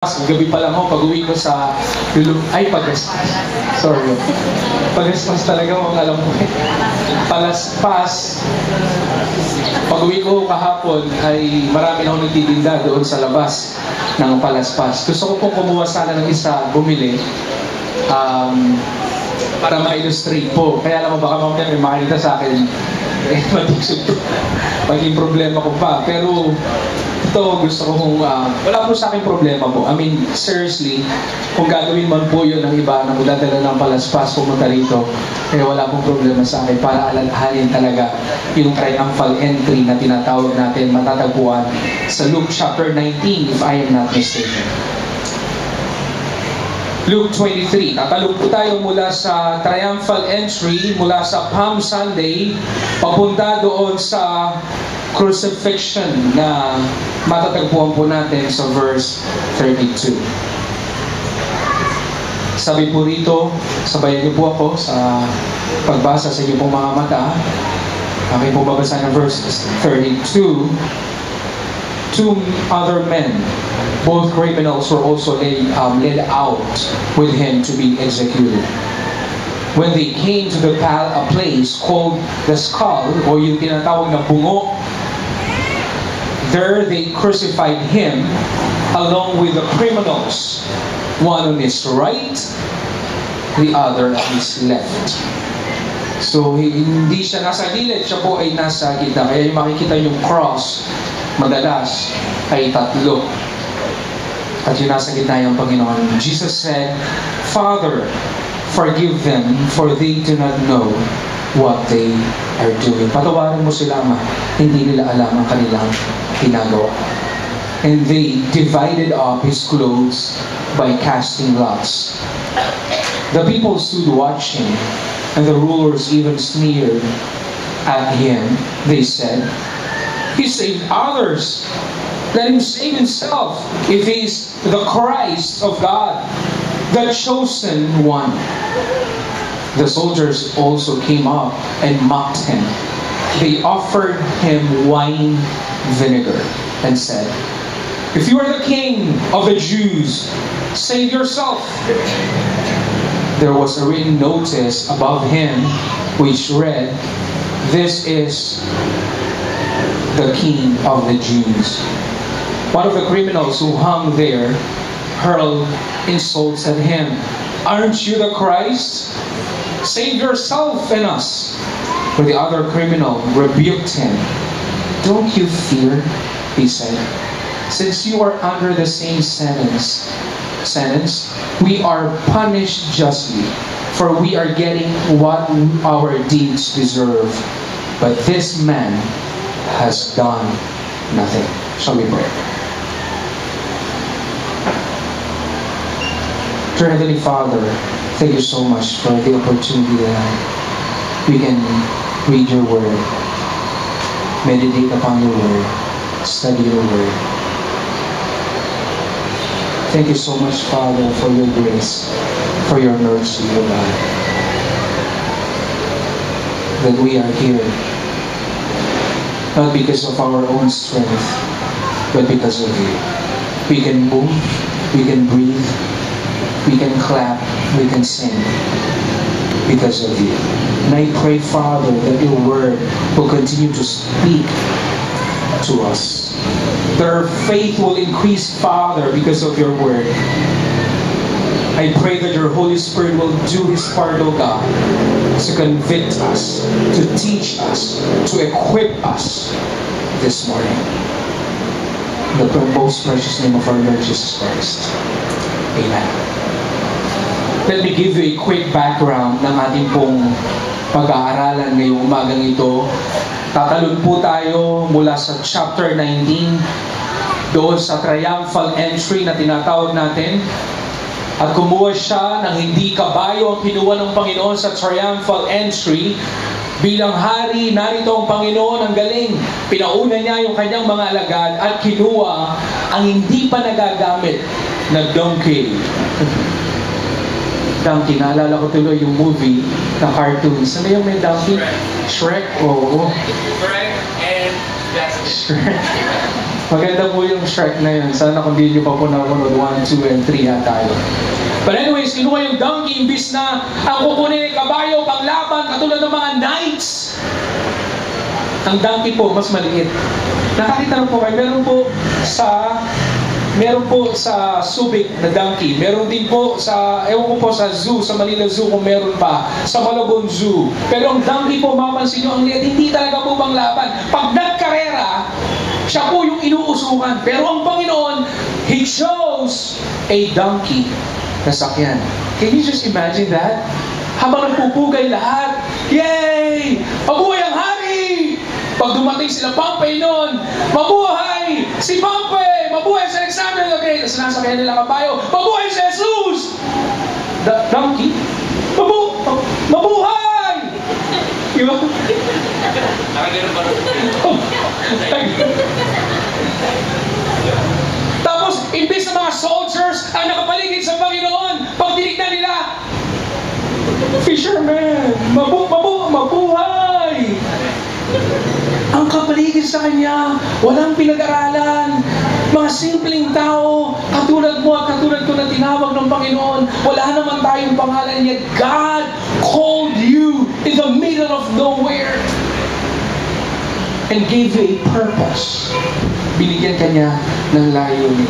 Gabi pa lang ako, pag-uwi ko sa Pagaspas. Sorry. Pagaspas talaga, mga alam mo. Palaspas. Pag-uwi ko kahapon ay marami na ako nagtitinda doon sa labas ng Palaspas. Gusto ko pong kumuha sana ng isa, bumili. Para ma-illustrate po. Kaya alam mo, baka mamaya may makikita sa akin. Matiksog to. Paging problema ko pa. Pero ito, gusto ko kung wala po sa akin problema po. I mean, seriously, kung gagawin man po yun ng iba na magdadala ng Palaspas pumunta rito, eh wala pong problema sa akin para alalahanin talaga yung triumphal entry na tinatawag natin matatagpuan sa Luke chapter 19, if I am not mistaken. Luke 23. Tatalog po tayo mula sa triumphal entry, mula sa Palm Sunday, papunta doon sa crucifixion na matatagpuan po natin sa verse 32. Sabi po rito, sabayan niyo po ako sa pagbasa sa inyo pong mga mata. Aking po babasa ng verse 32. Two other men, both criminals, were also led out with him to be executed. When they came to a place called the Skull, o yung tinatawag na bungo, there they crucified him along with the criminals, one on his right, the other on his left. So hindi siya nasa gilid, siya po ay nasa gitna. Kaya yung makikita yung cross, madalas ay tatlo. At yung nasa gitna yung Panginoon. Jesus said, "Father, forgive them, for they do not know what they are doing." Patawarin mo sila, Ama. Hindi nila alam ang kanilang ginagawa. And they divided up his clothes by casting lots. The people stood watching, and the rulers even sneered at him. They said, "He saved others. Let him save himself if he's the Christ of God, the chosen one." The soldiers also came up and mocked him. They offered him wine vinegar and said, "If you are the king of the Jews, save yourself." There was a written notice above him which read, "This is the King of the Jews." One of the criminals who hung there hurled insults at him. "Aren't you the Christ? Save yourself and us." But the other criminal rebuked him. "Don't you fear," he said, "since you are under the same sentence, we are punished justly, for we are getting what our deeds deserve. But this man has done nothing." Shall we pray? Dear Heavenly Father, thank you so much for the opportunity that we can read your word, meditate upon your word, study your word. Thank you so much, Father, for your grace, for your mercy, O God, that we are here, not because of our own strength, but because of you. We can move, we can breathe, we can clap, we can sing because of you. And I pray, Father, that your word will continue to speak to us. That our faith will increase, Father, because of your word. I pray that your Holy Spirit will do his part, O God, to convict us, to teach us, to equip us this morning. In the most precious name of our Lord Jesus Christ. Amen. Let me give you a quick background ng ating pong pag-aaralan ngayong umagang ito. Tatalon po tayo mula sa chapter 19, doon sa triumphal entry na tinatawag natin. At kumuha siya ng hindi kabayo ang kinuha ng Panginoon sa triumphal entry. Bilang hari, narito ang Panginoon, ang galing. Pinauna niya yung kanyang mga alagad at kinuha ang hindi pa nagagamit na donkey. Donkey, naalala ko tuloy yung movie na cartoons. Ano yung may donkey? Shrek? Oo. Shrek and Shrek. Maganda po yung Shrek na yun. Sana kung di nyo pa po nakunod, 1, 2, and 3 na tayo. But anyways, kinuha yung donkey, imbis na ang kukunin ay kabayo, panglaban, katulad ng mga knights. Ang donkey po, mas maliit. Nakakita na po kayo, meron po sa Subic na donkey. Meron din po sa, ewan ko po sa zoo, sa Manila Zoo kung meron pa, sa Malabon Zoo. Pero ang donkey po, mapansin nyo, ang liit, hindi talaga po panglaban. Pag nagkarera, siya po yung inuusukan. Pero ang Panginoon, He chose a donkey na sakyan. Can you just imagine that? Habang nagpupugay lahat, yay! Mabuhay ang hari! Pag dumating sila Pompey noon, mabuhay si Pompey! Mabuhay si Alexander the Great! Sinasakyan nila kabayo, mabuhay si Jesus! Donkey? Mabuhay! Diba? Tapos, imbis na mga soldiers ang nakapaligid sa Panginoon, pag tinignan nila, fisherman, mabuhay! Ang kapaligid sa Kanya, walang pinag-aralan, mga simpleng tao, katulad mo at katulad ko na tinawag ng Panginoon, wala naman tayong pangalan, yet God called you in the middle of nowhere and gave you a purpose. Binigyan ka niya ng layunin.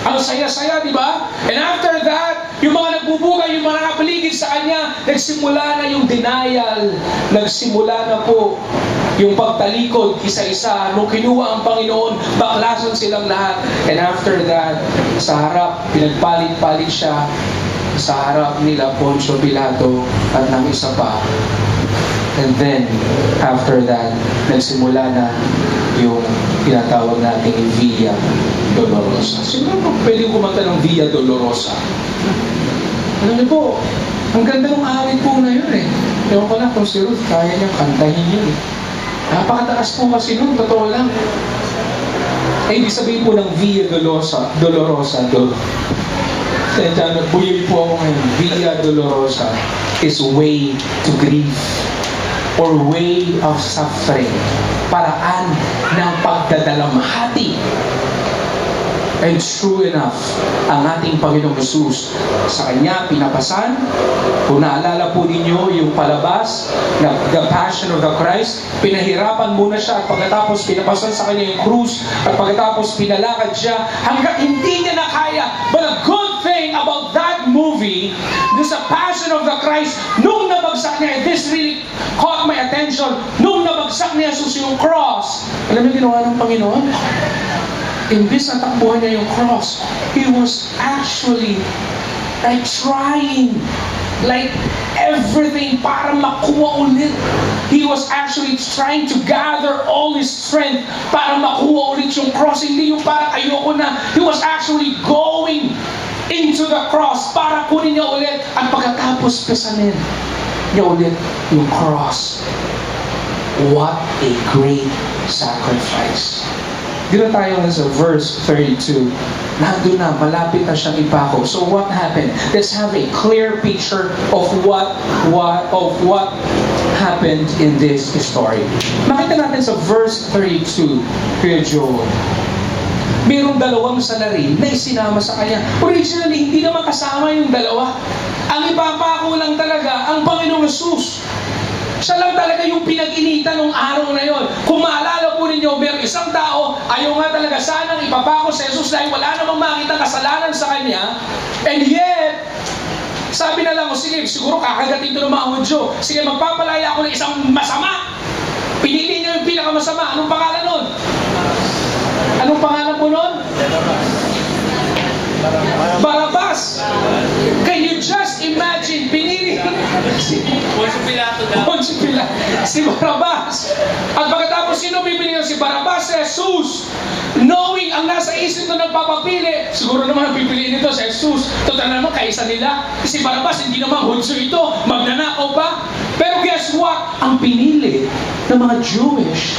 Ang saya-saya, di ba? And after that, yung mga nagbubugay, yung mga nakapaligid sa Kanya, nagsimula na yung denial, nagsimula na po yung pagtalikod isa-isa. Nung kinuha ang Panginoon, baklasan silang lahat. And after that, sa harap, pinagpalit-palit siya sa harap nila Poncio Pilato at ng isa pa. And then, after that, nagsimula na yung tinatawag nating Via Dolorosa. Siguro po pwede kumanta ng Via Dolorosa. Alam niyo po, ang ganda ng awit po na yun eh. Ewan ko lang kung si Ruth, kaya niyang kantahin yun eh. Napakataas po kasi nun, totoo lang. Eh, ibig sabihin po ng Via Dolorosa, nagbuyoy po ako ngayon. Via Dolorosa is way to grief or way of suffering. Paraan ng pagdadalamhati. And true enough, ang ating Panginoong Jesus, sa Kanya pinapasan. Kung naalala po ninyo yung palabas na The Passion of the Christ, pinahirapan muna siya at pagkatapos pinapasan sa Kanya yung krus at pagkatapos pinalakad siya hanggang hindi niya na kaya. But a good thing about that movie, this a Passion of the Christ, nung nabagsak niya, this really caught my attention, nung nabagsak niya Jesus yung cross, alam niyo ginawa ng Panginoon? Imbis na takbuhan niya yung cross, He was actually trying everything para makuha ulit. He was actually trying to gather all His strength para makuha ulit yung cross. Hindi yung parang ayoko na. He was actually going into the cross para kunin niya ulit at pagkatapos pesanin niya ulit yung cross. What a great sacrifice. Dito tayo sa verse 32. Nandun na, malapit na siyang ipako. So what happened? Let's have a clear picture of what happened in this story. Makita natin sa verse 32, Kuya Joel. Mayroong dalawang salarin na isinama sa Kanya. Originally, hindi naman kasama yung dalawa. Ang ipapako lang talaga ang Panginoong Jesus. Siya lang talaga yung pinag-initan ng araw na yon. Kung maalala po ninyo, may isang tao, ayaw nga talaga sanang ipapako sa Jesus dahil wala namang makita kasalanan sa Kanya. And yet, sabi na lang, sige, siguro kakagatin ito ng mga Hudyo. Sige, magpapalaya ako ng isang masama. Pinili niyo yung pinakamasama. Anong pangalan nun? Anong pangalan po nun? Barabbas. Can you just imagine, pinili Poncio Pilato si Barabbas. At pagkatapos sino pipili si Barabbas? Si Jesus. Knowing ang nasa isip na nagpapapili, siguro naman ang pipiliin nito si Jesus. Total naman kaisa nila. Si Barabbas hindi naman Hudyo ito, magnanakaw pa. Pero guess what? Ang pinili ng mga Jewish,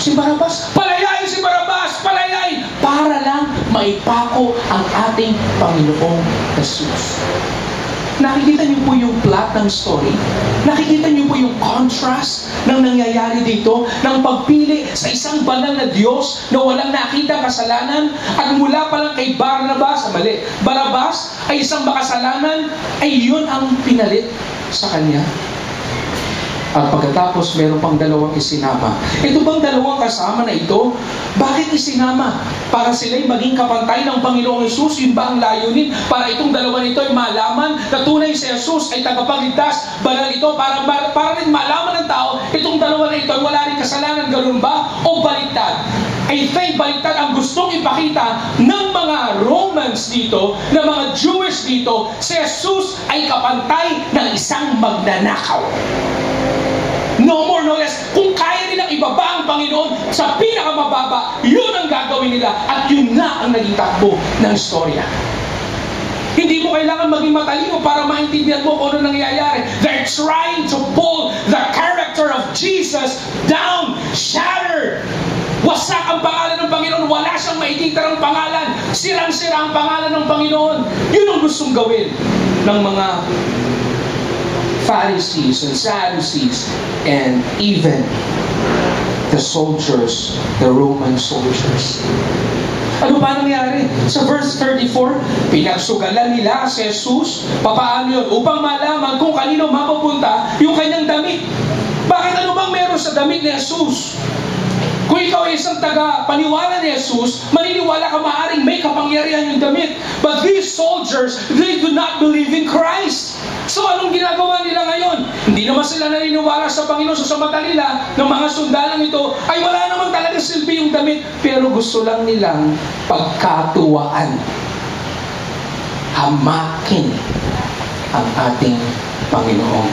si Barabbas. Palayain si Barabbas! Palayain! Para lang maipako ang ating Panginoong Jesus. Nakikita niyo po yung plot ng story? Nakikita niyo po yung contrast ng nangyayari dito, ng pagpili sa isang banal na Diyos na walang nakita kasalanan, at mula pa lang kay Barnabas ay isang makasalanan, ay yun ang pinalit sa kanya. At pagkatapos, meron pang dalawang isinama. Ito bang dalawang kasama na ito? Bakit isinama? Para sila'y maging kapantay ng Panginoong Hesus? Yun ba ang layunin? Para itong dalawa nito ay malaman na tunay si Hesus ay tagapagligtas. Banal ito para rin malaman ng tao, itong dalawa na ito ay wala rin kasalanan. Ganun ba? O baliktad? I think baliktad ang gustong ipakita ng mga Romans dito, ng mga Jewish dito, si Hesus ay kapantay ng isang magnanakaw. No more, no less. Kung kaya nilang ibaba ang Panginoon sa pinakamababa, yun ang gagawin nila. At yun nga ang naging takbo ng istorya. Hindi mo kailangan maging matalino para maintindihan mo kung ano nangyayari. They're trying to pull the character of Jesus down, shattered. Wasak ang pangalan ng Panginoon. Wala siyang maitita ng pangalan. Sirang-sira ang pangalan ng Panginoon. Yun ang gustong gawin ng mga Pharisees and Sadducees, and even the soldiers, the Roman soldiers. Ano ba nangyari? Sa verse 34, pinagsugalan nila si Jesus. Papaano yun? Upang malaman kung kanino mapupunta yung kanyang damit. Bakit ano bang meron sa damit ni Jesus? Kung ikaw ay isang taga-paniwala ni Jesus, maniniwala ka maaring may kapangyarihan yung damit. But these soldiers, they do not believe in Christ. So anong ginagawa nila ngayon? Hindi naman sila naniniwala sa Panginoon. So sa mata nila ng mga sundalang ito, ay wala naman talaga silbi yung damit. Pero gusto lang nilang pagkatuwaan. Hamakin ang ating Panginoong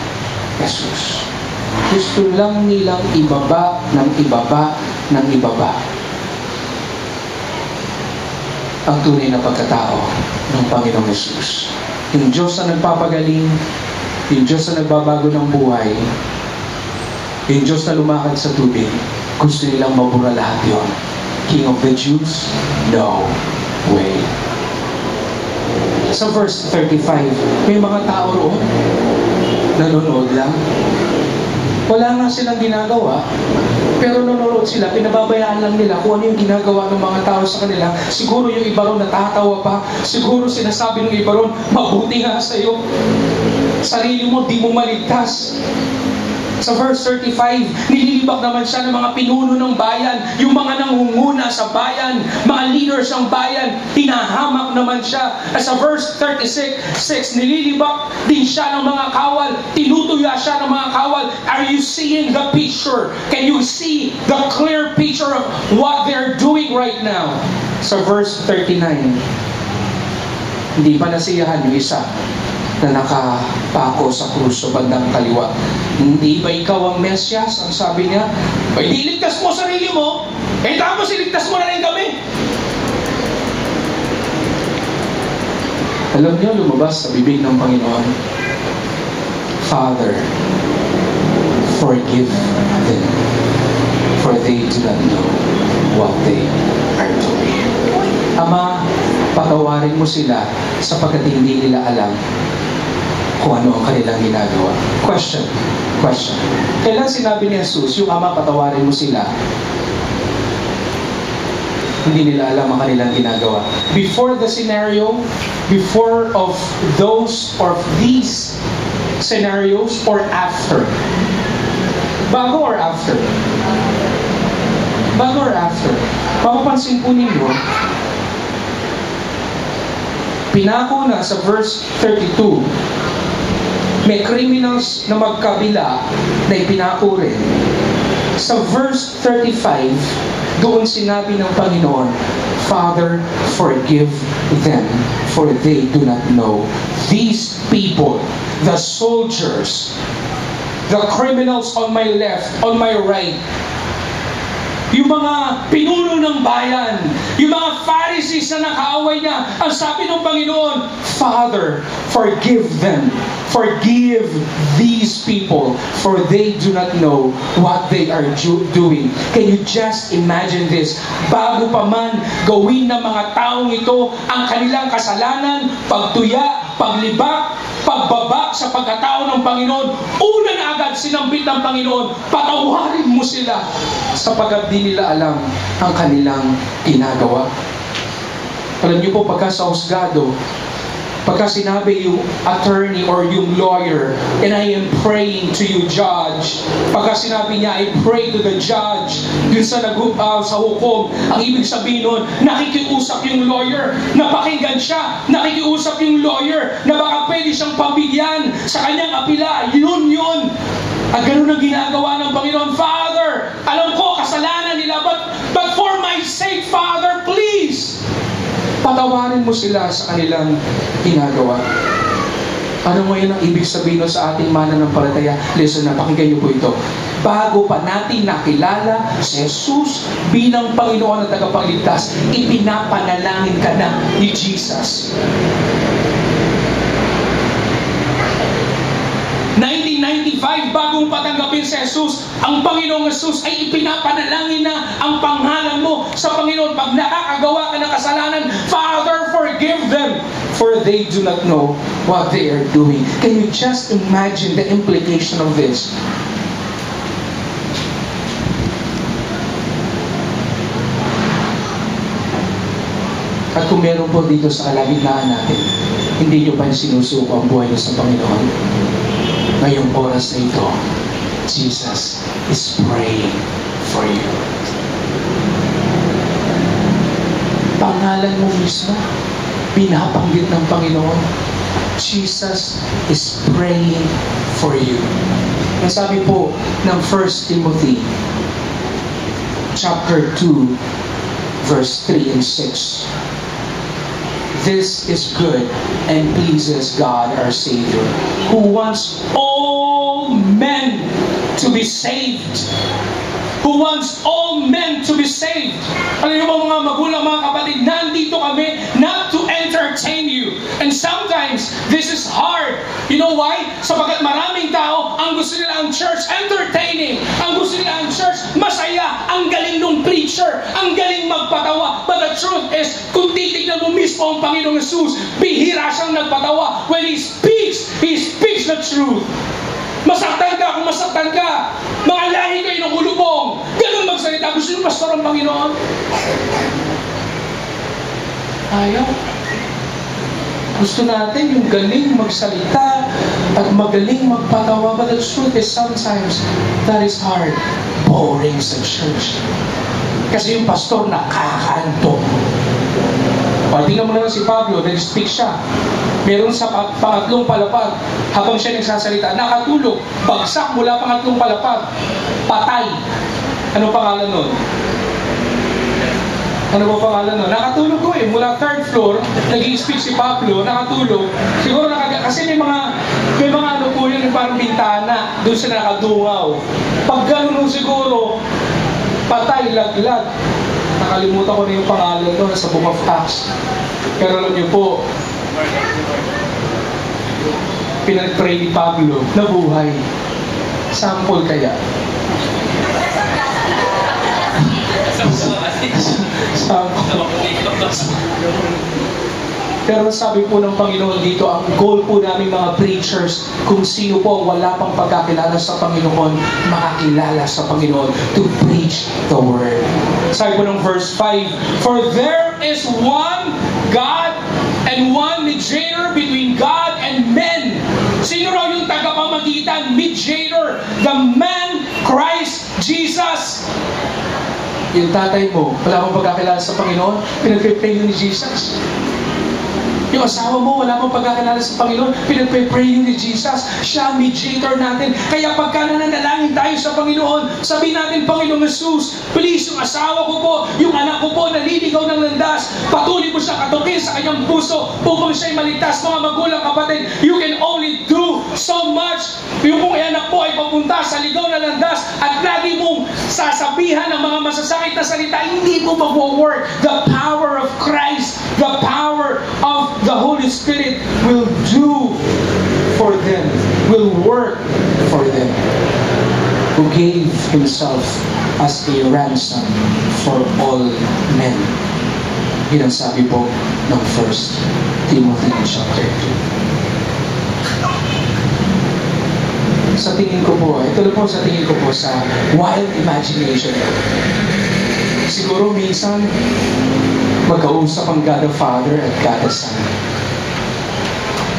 Jesus. Gusto lang nilang ibaba ng ibaba ng ibaba ang tunay na pagkatao ng Panginoong Jesus. Yung Diyos na nagpapagaling, yung Diyos na nagbabago ng buhay, yung Diyos na lumakad sa tubig, gusto nilang mabura lahat yun. King of the Jews? No way. Sa verse 35, may mga tao roon, nanonood lang. Wala nga silang ginagawa, pero nanonood sila, pinababayaan lang nila kung ano yung ginagawa ng mga tao sa kanila. Siguro yung iba ron natatawa pa, siguro sinasabi ng iba ron, mabuti nga sa'yo. Sarili mo, di mo maligtas. Sa verse 35, nililibak naman siya ng mga pinuno ng bayan, yung mga nangunguna sa bayan, mga leaders ng bayan, hinahamak naman siya. At sa verse 36, nililibak din siya ng mga kawal, tinutuya siya ng mga kawal. Are you seeing the picture? Can you see the clear picture of what they're doing right now? Sa verse 39, hindi pa nasiyahan yung isa na nakapako sa krus sa bandang kaliwa. Hindi ba ikaw ang Mesyas? Ang sabi niya, ay iligtas mo sarili mo, eh tapos iligtas mo na rin kami. Alam niyo, lumabas sa bibig ng Panginoon, Father, forgive them, for they do not know what they are doing. Ama, patawarin mo sila sapagkat hindi nila alam kung ano ang kanilang ginagawa. Question. Kailan sinabi ni Jesus, yung Ama, patawarin mo sila? Hindi nila alam ang kanilang ginagawa. Before the scenario, before of those or these scenarios, or after? Bago or after? Bago or after? Mapapansin po ninyo, pinako na sa verse 32, may criminals na magkabila na ipinako rin. Sa verse 35, doon sinabi ng Panginoon, Father, forgive them, for they do not know. These people, the soldiers, the criminals on my left, on my right, yung mga pinuno ng bayan, yung mga Pharisees na nakaaway niya, ang sabi ng Panginoon, Father, forgive them. Forgive these people, for they do not know what they are doing. Can you just imagine this? Bago pa man gawin ng mga taong ito ang kanilang kasalanan, pagtuya, paglibak, pagbaba sa pagkatao ng Panginoon, una na agad sinambit ng Panginoon, patawarin mo sila sapagkat di nila alam ang kanilang ginagawa. Alam niyo po, pagka sa husgado, pagka sinabi yung attorney or yung lawyer, and I am praying to you, judge. Pagka sinabi niya, I pray to the judge, dun sa hukom, ang ibig sabihin nun, nakikiusap yung lawyer, napakinggan siya, nakikiusap yung lawyer, na baka pwede siyang pabigyan sa kanyang apila, yun. At ganun ang ginagawa ng Panginoon. Father, alam ko, kasalanan nila, but for my sake, Father, please, patawarin mo sila sa kanilang ginagawa. Ano ngayon ang ibig sabihin sa ating mananampalataya? Listen na, pakinggan niyo po ito. Bago pa natin nakilala si Jesus bilang Panginoon at tagapagligtas, ipinapanalangin ka na ni Jesus. 1995, bagong patanggapin si Jesus, ang Panginoong Jesus ay ipinapanalangin na ang pangalan mo sa Panginoon. Pag nakakagawa ka ng kasalanan, Father, forgive them, for they do not know what they are doing. Can you just imagine the implication of this? At kung meron po dito sa kalagitnaan natin, hindi nyo pa sinusuko ang buhay nyo sa Panginoon, ngayong oras na ito, Jesus is praying for you. Pangalan mo mismo, pinapanggit ng Panginoon. Jesus is praying for you. Ang sabi po ng 1 Timothy chapter 2 verse 3 and 6. This is good and pleases God our Savior, who wants all men to be saved. Who wants all men to be saved. Alam niyo ba mga magulang, mga kapatid, nandito kami not to entertain you. And sometimes, this is hard. You know why? Sapagkat maraming tao, ang gusto nila ang church entertaining. Ang gusto nila ang church masaya. Ang galing nung preacher. Ang galing magpatawa. But the truth is, kung titignan mo mismo ang Panginoong Jesus, bihira siyang nagpatawa. When He speaks the truth. Masaktan ka kung masaktan ka. Mga lahi kayo ng ulubong. Ganun magsalita. Gusto nyo pastor ang Panginoon? Ayaw. Gusto natin yung galing magsalita at magaling magpatawa. But the truth is sometimes that is hard. Boring sa church. Kasi yung pastor nakakaantok. O, tingnan mo na lang si Pablo, nag-speak siya. Meron sa pangatlong palapag, habang siya nagsasalita, nakatulog, bagsak mula pangatlong palapag, patay. Ano pangalan nun? Ano ba pangalan nun? Nakatulog ko mula third floor, nag-i-speak si Pablo, nakatulog. Siguro kasi may mga ano po yun, parang bintana, doon siya nakadungaw. Pag gano'n siguro, patay, laglag. Nakalimutan ko na yung pangalan doon sa Book of Acts. Pero alam niyo po, pinag-pray ni Pablo na buhay. Sample kaya. Sample. Pero sabi po ng Panginoon dito, ang goal po namin mga preachers, kung sino po wala pang pagkakilala sa Panginoon, makakilala sa Panginoon to preach the Word. Sabi po ng verse 5, for there is one God and one mediator between God and men. Sino raw yung tagapamagitan? Mediator, the man Christ Jesus. Yung tatay mo, wala pang pagkakilala sa Panginoon, pinag-pray ni Jesus. Yung asawa mo, wala mong pagkakilala sa Panginoon, pinag-pray ni Jesus. Siya ang mediator natin. Kaya pagka nananalangin tayo sa Panginoon, sabihin natin, Panginoong Jesus, please, yung asawa ko po, yung anak ko po, naliligaw ng landas, patuloy mo siya katukin sa kanyang puso upang siya'y maligtas. Mga magulang, kapatid, you can only do so much. Yung kung anak po ay papunta sa ligaw na landas at lagi mong sasabihan ng mga masasakit na salita, hindi po mag-work. The power of Christ, the power of the Holy Spirit will do for them, will work for them, who gave Himself as a ransom for all men. Yun ang sabi po ng 1 Timothy chapter 2. Sa tingin ko po, ito na po sa tingin ko po sa wild imagination. Siguro minsan, magkausap ang God the Father at God the Son.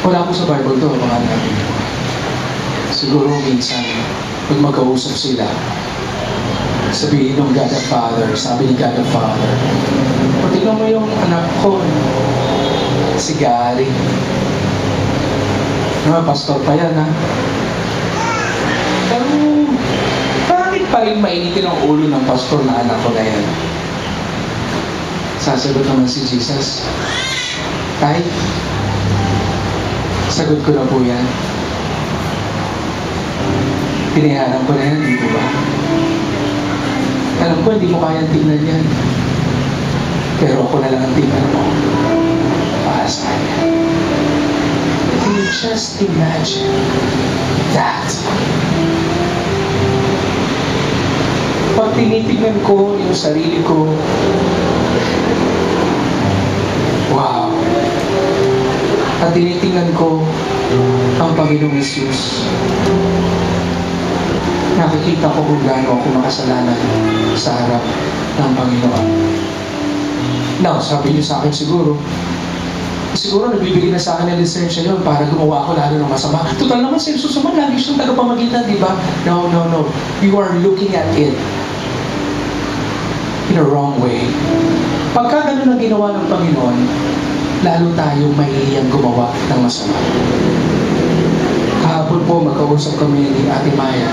Wala po sa Bible to, mga natin. Siguro minsan, pag magkausap sila, sabihin ng God the Father, sabi ni God the Father, tingnan mo yung anak ko, si Gary. Pastor pa yan, ha? Pero, bakit pa rin mainitin ang ulo ng pastor na anak ko na yan? Sasagot naman si Jesus, kahit sagot ko na po yan. Pinayaran ko na yan, di ba? Alam ko, hindi mo kayang tingnan yan. Pero ako na lang ang tingnan mo para sa kanya. Can you just imagine that? Pag tinitignan ko yung sarili ko, wow! At tinitingnan ko ang Panginoong Jesus, nakikita ko kung gaano ako makasalanan sa harap ng Panginoon. Now, sabi niyo sa akin siguro nabibigay na sa akin ng lisensya yun para gumawa ako lalo ng masama. Total naman, si Jesus naman, lagi siyang tagapamagitan, di ba? No. You are looking at it in a wrong way. Pagka ganun ang ginawa ng Panginoon, lalo tayong mahihiyang gumawa ng masama. Kahapon po, magkausap kami ni Ate Maya.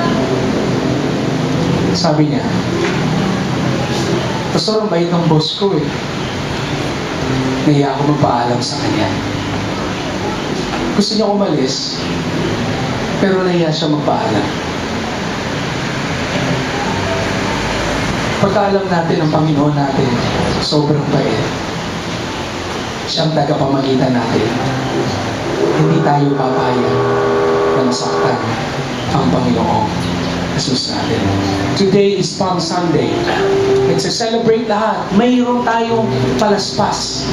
Sabi niya, Pastor, ang bait ng boss ko eh. Nahiya ako magpaalam sa kanya. Gusto niya umalis, pero nahiya siya magpaalam. Pagkaalam natin ang Panginoon natin, sobrang bait. Siyang tagapamagitan natin. Hindi tayo papayag na masaktan ang Panginoon Jesus natin. Today is Palm Sunday. It's a celebrate lahat. Mayroon tayong palaspas.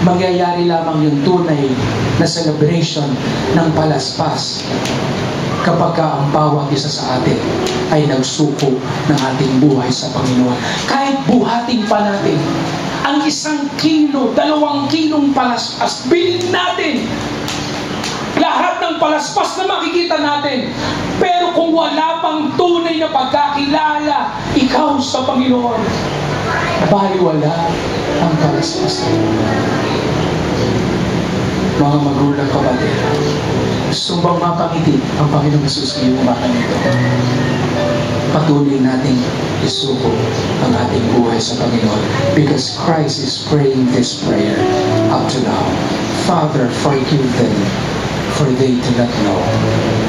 Mangyayari lamang yung tunay na celebration ng palaspas kapag ang bawat isa sa atin ay nagsuko ng ating buhay sa Panginoon. Kahit buhatin pa natin ang 1 kilo, 2 kilong palaspas, bilhin natin lahat ng palaspas na makikita natin. Pero kung wala pang tunay na pagkakilala ikaw sa Panginoon, baliwala ang palaspas. Mga magulang, kapatid, gusto bang mapangiti ang Panginoong Jesus ngayong umaga nito? Patuloy nating isuko ang ating buhay sa Panginoon because Christ is praying this prayer up to now. Father, forgive them, for they do not know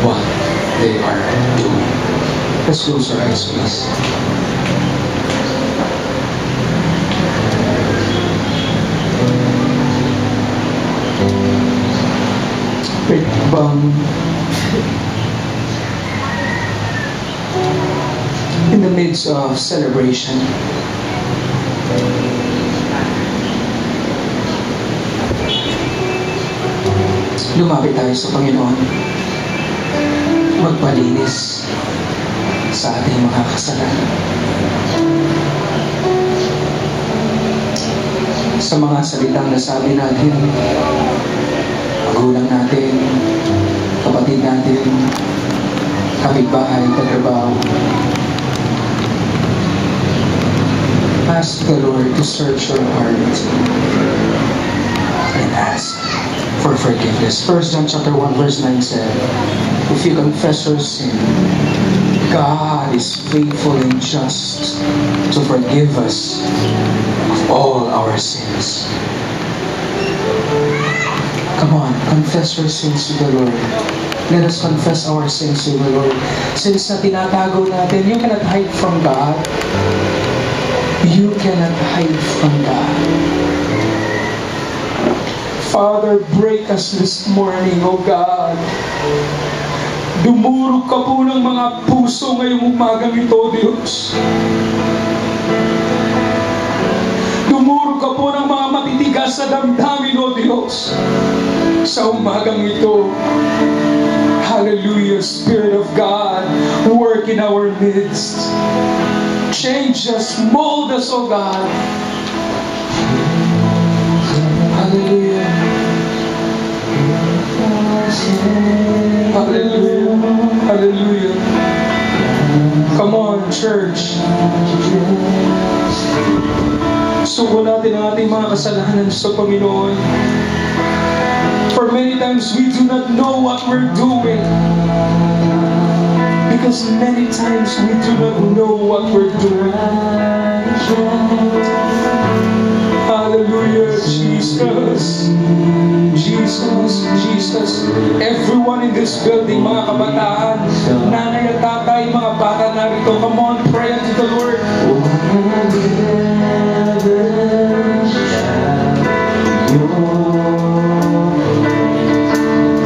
what they are doing. Let's close our eyes, please. In the midst of celebration, lumapit tayo sa Panginoon, magpalinis sa ating mga kasalanan. Sa mga salitang nasabi natin, magulang natin, kapatid natin, kapitbahay, katrabaho, ask the Lord to search your heart and ask for forgiveness. 1 John chapter 1 verse 9 said, if you confess your sin, God is faithful and just to forgive us of all our sins. Come on, confess your sins to the Lord. Let us confess our sins to the Lord. Sins na tinatago natin, you cannot hide from God. You cannot hide from God. Father, break us this morning, O God. Dumurog ka po ng mga puso ngayong umagang ito, Diyos. Dumurog ka po ng mga matitigas sa damdamin, O Diyos. Sa umagang ito, hallelujah, Spirit of God, work in our midst. Change us, mold us, O God. Hallelujah. Hallelujah. Hallelujah. Come on, church. Suko natin ang ating mga kasalanan sa Panginoon. For many times we do not know what we're doing. Because many times we do not know what we're doing. Hallelujah, Jesus. Jesus, Jesus. Everyone in this building, mga kabataan, nanay at tatay, mga bata narito, come on, pray unto the Lord.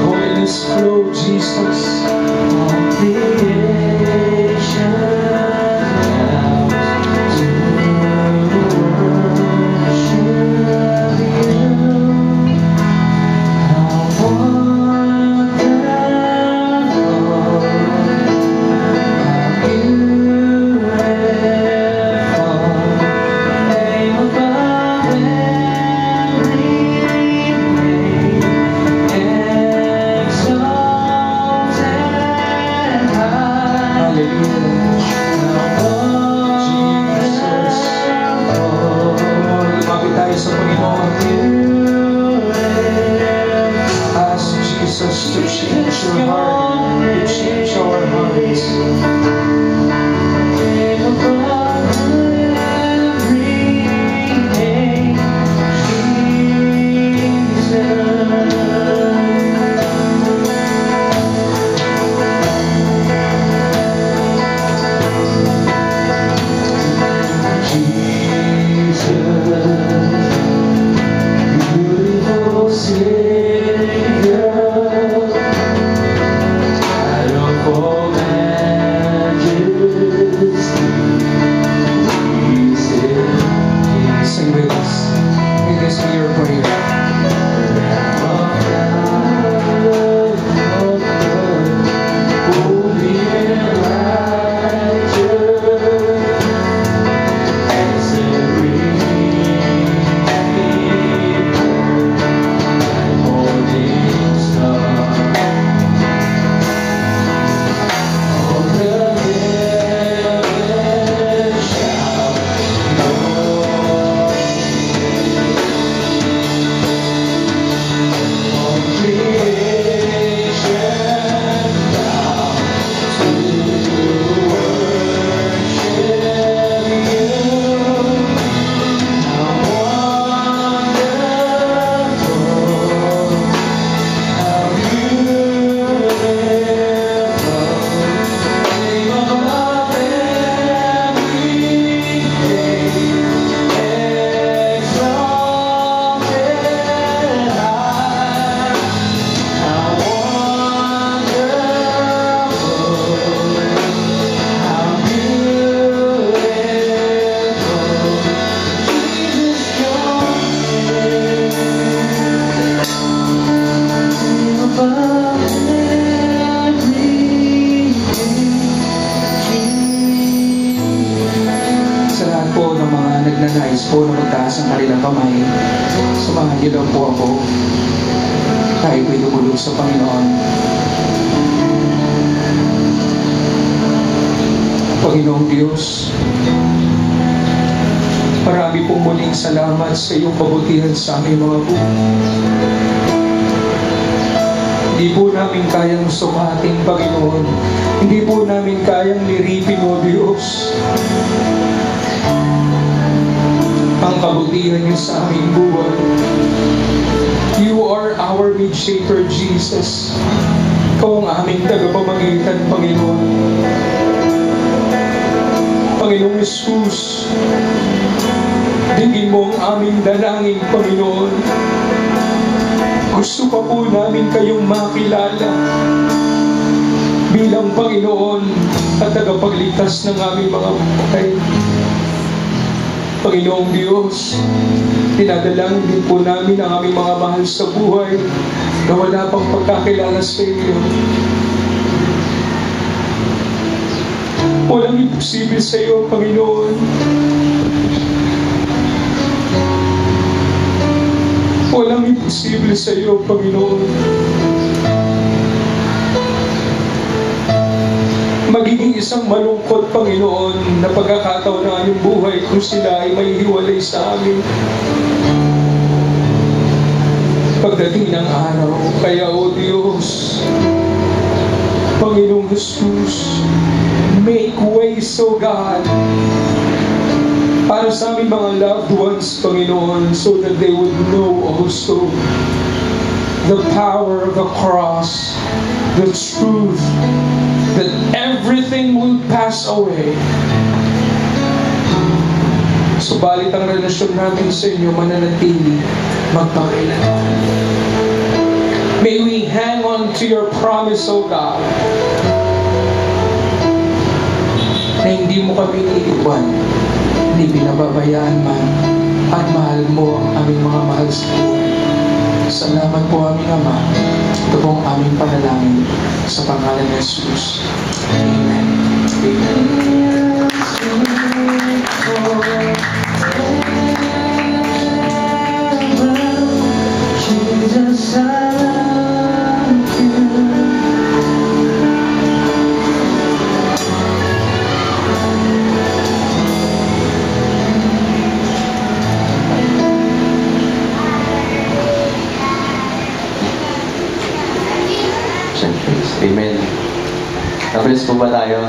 Holiness flow, Jesus. nagnanais po na magtaas ang kanilang kamay, samahan niyo lang po ako. Tayo po'y lumulog sa Panginoon. Panginoong Diyos, marami pong muling salamat sa iyong kabutihan sa aming mga buhay. Hindi po namin kayang sumating, Panginoon. Hindi po namin kayang liripin, O Diyos, ang kabutihan niyo sa aming buhay. You are our mediator, Jesus. Ikaw ang aming tagapamagitan, Panginoon. Panginoong Jesus, digin mo ang aming dalangin, Panginoon. Gusto pa po namin kayong makilala bilang Panginoon at tagapagligtas ng aming mga buhay. Panginoong Diyos, dinadalangin din po namin ang aming mga mahal sa buhay na wala pang pagkakilala sa inyo. Walang imposible sa iyo, Panginoon. Walang imposible sa iyo, Panginoon. Magiging isang malungkot, Panginoon, na pagkakataon ng aming buhay kung sila ay may hiwalay sa amin. Pagdating ng araw, kaya o Diyos, Panginoong Jesus, make ways, O God, para sa aming mga loved ones, Panginoon, so that they would know also the power of the cross, the truth, that everything will pass away. Subalit ang relasyon natin sa inyo mananatili magpakailanman. May we hang on to your promise, O God, na hindi mo kami iniiwan, hindi pinababayaan man, at mahal mo ang aming mga mahal sa buhay. Salamat po aming Ama. Ito po ang aming panalangin sa pangalan ni Jesus. Amen. Amen. Jesus, I love you. Amen. Na-bless po ba tayo?